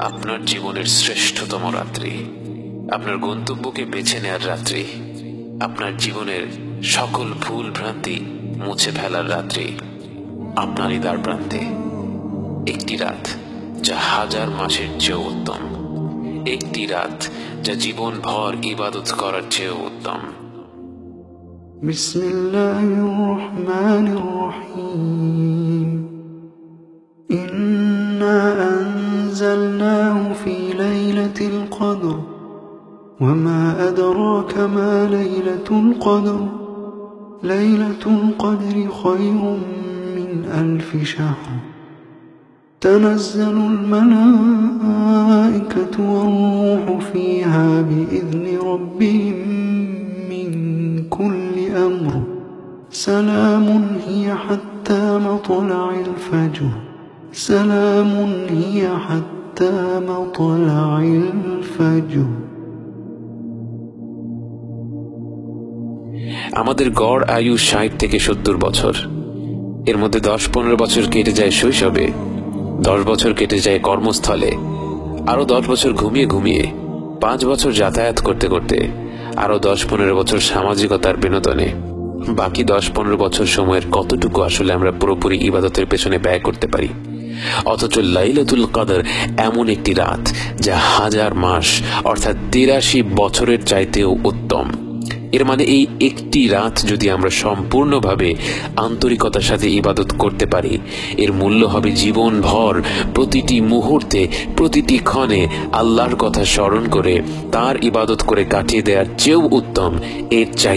আপনার জীবনের শ্রেষ্ঠতম রাত্রি, আপনার গন্তব্যকে বেছে নেয়ার রাত্রি, আপনার জীবনের সকল ভুল ভ্রান্তি মুছে ফেলার রাত্রি। আপনারই দ্বার প্রান্তে একটি রাত যা হাজার মাসের চেয়েও উত্তম, একটি রাত যা জীবন ভর ইবাদত করার চেয়েও উত্তম। বিসমিল্লাহির রহমানির রহিম। ইন্না আনজালনাহু ফি লাইলাতিল কদর ওয়া মা আদরাকা মা লাইলাতুল কদর লাইলাতুল কদরি খায়রুম মিন আলফি শাহর تنزل الملائكة والروح فيها بإذن ربهم من كل أمر سلام هي حتى مطلع الفجر سلام هي حتى مطلع الفجر। আমাদের গড় আয়ু 60 থেকে 70 বছর। এর মধ্যে 10-15 বছর কেটে যায় শৈশবে, 10 বছর কেটে যায় কর্মস্থলে, আরো 10 বছর ঘুমিয়ে ঘুমিয়ে, 5 বছর যাতায়াত করতে করতে, আরো 10-15 বছর সামাজিকতার বিনোদনে। বাকি 10-15 বছর সময়ের কতটুকু আসলে আমরা পুরোপুরি ইবাদতের পেছনে ব্যয় করতে পারি? অথচ লাইলাতুল কদর এমন একটি রাত যা হাজার মাস অর্থাৎ 83 বছরের চাইতেও উত্তম। এর মানে এই একটি রাত যদি আমরা সম্পূর্ণভাবে আন্তরিকতার সাথে ইবাদত করতে পারি, এর মূল্য হবে জীবন ভর প্রতিটি মুহূর্তে, প্রতিটি ক্ষণে আল্লাহর কথা স্মরণ করে তার ইবাদত করে কাটিয়ে দেওয়ার চেয়েও উত্তম। এর চাই